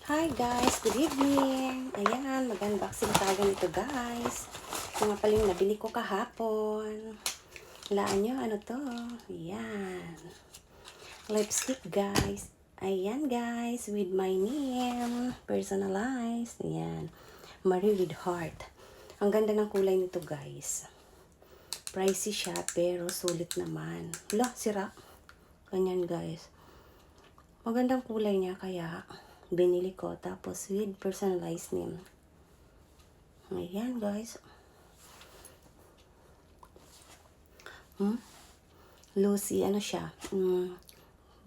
Hi guys, good evening. Ayan, mag-unboxing tayo nito guys. Ito nga pala yung nabili ko kahapon. Laan nyo, ano to? Ayan. Lipstick guys. Ayan guys, with my name. Personalized. Ayan. Marie with heart. Ang ganda ng kulay nito guys. Pricey siya, pero sulit naman. Hala, sira. Ganyan guys. Magandang kulay niya, kaya binili ko, tapos with personalized name. Ayan guys. Lucy, ano siya,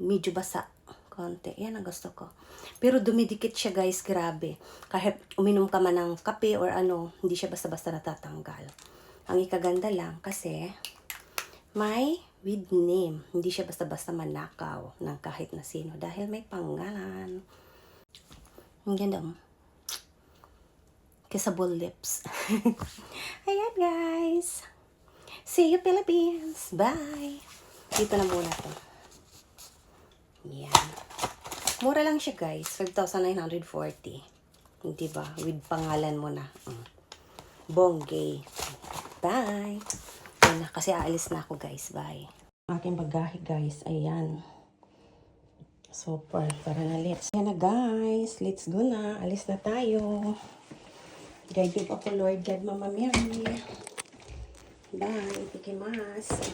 medyo basa konti. Yan ang gusto ko, pero dumidikit siya guys, grabe. Kahit uminom ka man ng kape or ano, hindi siya basta-basta natatanggal. Ang ikaganda lang kasi may with name, hindi siya basta-basta manakaw ng kahit na sino dahil may pangalan. Ang ganda mo. Kissable lips. Ayan guys. See you Philippines. Bye. Dito na muna to. Yan. Mura lang siya guys. 5,940. Hindi ba? With pangalan mo na. Bonggay. Bye. Ayan na, kasi aalis na ako guys. Bye. Aking bagahe guys. Ayan. Super. Tara na, let's. Ayan na guys. Let's go na. Alis na tayo. Guide you ako, Lord God, Mama Mary. Bye. Ikimasu.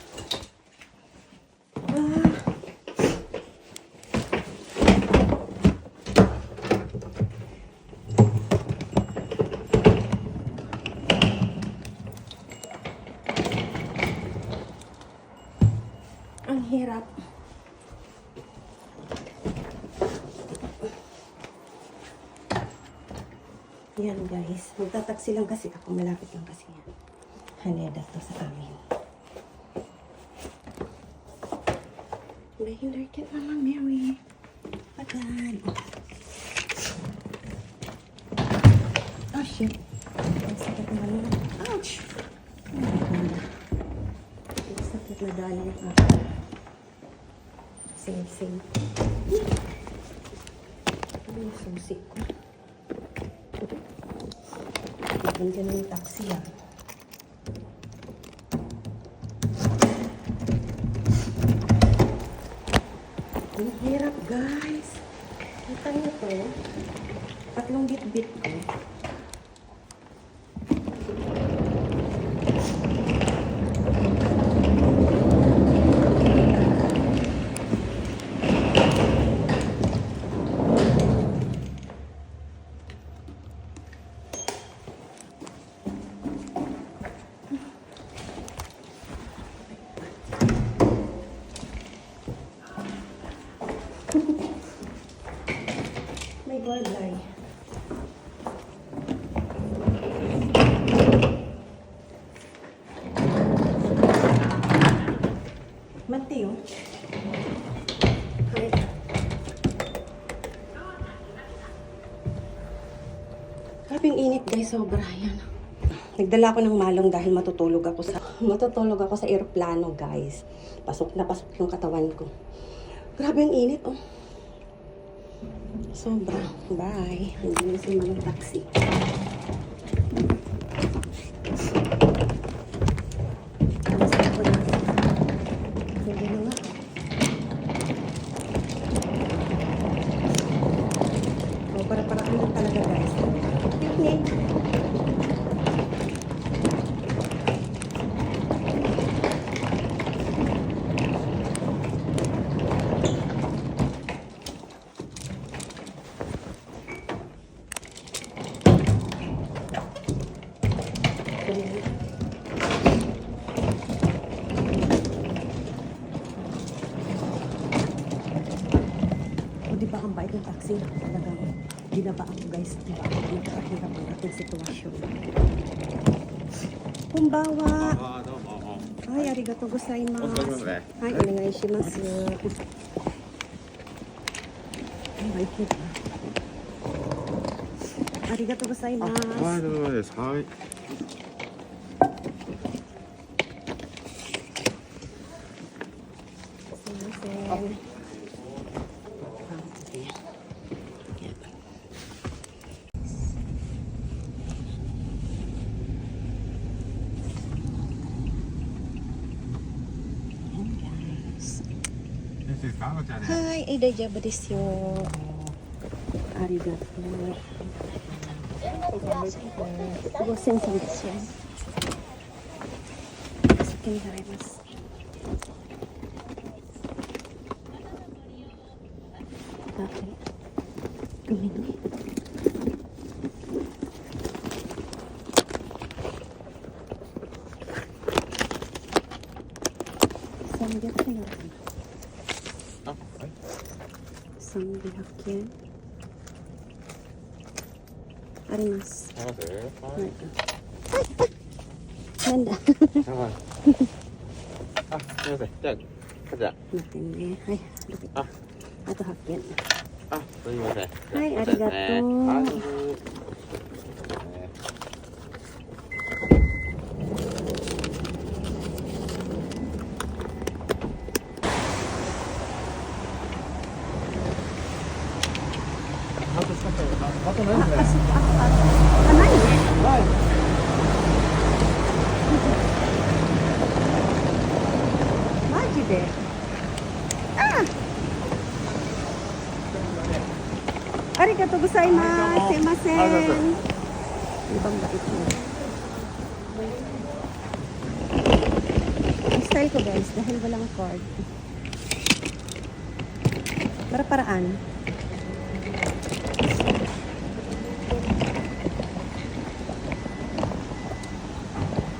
Ang hirap. Yan guys, magtataksi lang kasi ako, malapit lang kasi yan. Haneda to sa amin. May Lord God, Mama Mary. Pagod. Oh shit. Ang sakit na ano. Ouch! Oh my God. Ang sakit na dali yung ako. Sing-sing. Ano yung susi ko? Nandiyan yung taxi ah. Ang hirap guys. Kita nyo to. Tatlong bit-bit ko. May gulay. Mati oh. Hi. Grabe yung init guys, sobra yan. Nagdala ko ng malong dahil matutulog ako sa eroplano guys. Pasok na pasok yung katawan ko. Grabe yung init oh. Sobra. Bye. Hindi na si Manong taxi. Kamusta ko na? Hindi na nga. O, para-paraan lang talaga guys. Picnic. O, di ba ang bait ng taxi? Talagang binaba ako guys. Di ba? Nakakahirap ang ating sitwasyon. Kumbawa. Ay, arigato gozaimasu. Ay, onegai shimasu. Ay, bait nito. Arigato gozaimasu. はい、どうもです。はい。Sumimasen. ですか、こちらで。はい、大丈夫ですよ。ありがとう。5300円。先に払います。海に。300円。あ、はい。300円。あります。あります。は。はいなんだ。い。はい。あ、すみません。じゃあ、こちら。待ってね。はい。あ、あと8件。あ、すみません。はい、ありがとう。はい、どうぞ。あとないですね。あ、ないね。はい。マジで。ありがとうございます。すいません。ありがとうございまIbang bait mo. Ang style ko guys, dahil walang cord. Para-paraan.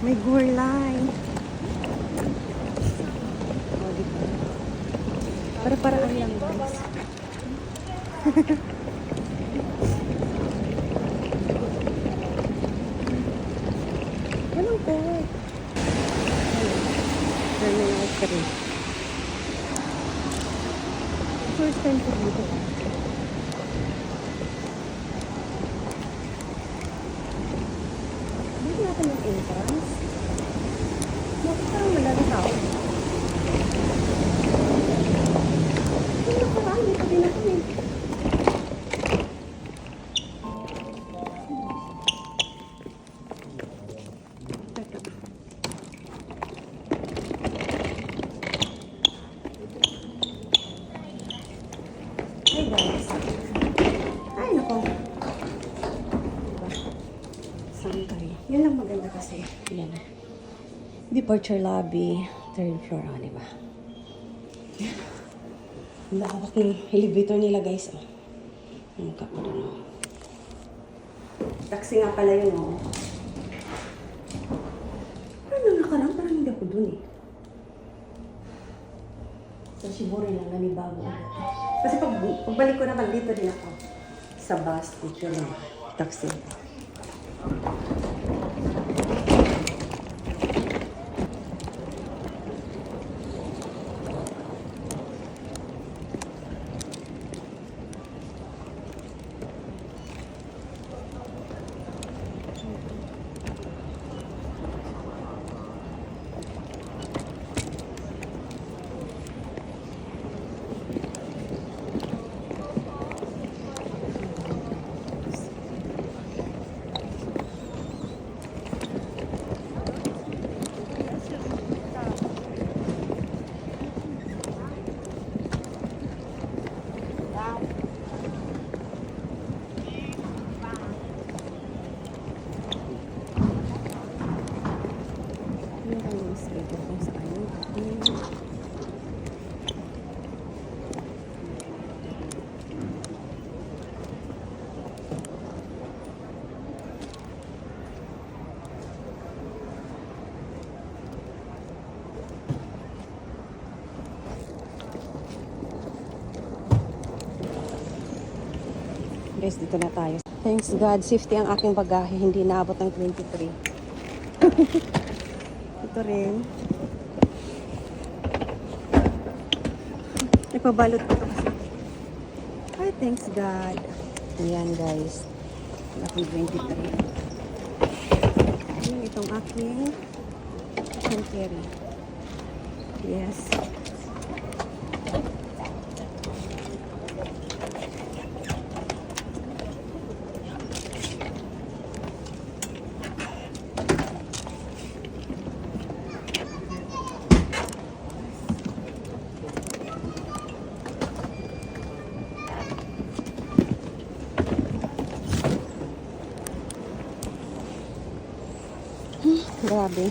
May gulay. Oh, diba? Para-paraan lang guys. Walang cord. Terminal 3. First time ko dito. Dito natin yung entrance. Parang malaki tao. Yung nakaraan, dito din ako eh. Teka. Hey guys. Ay, nako. Diba? Sangkay. Yan lang maganda kasi. Yan. Departure lobby. Third floor. Oh, diba? Ang lawak ng elevator nila guys. Oh. Ang mukha ko dun. Oh. Taxi nga pala yun. Oh. Parang nakarang. Parang hindi ako dun eh. Sa Shibori lang nanibago. Kasi pagbalik ko naman dito din ako. Sa bus, dito lang. Taxi. Guys, dito na tayo. Thanks God, safety ang aking bagahe. Hindi naabot ng 23. Ito rin. Nagpabalot ko ito kasi. Ay, thanks God. Ayan guys. Aking 23. Ayan itong aking hand carry. Yes. Grabe.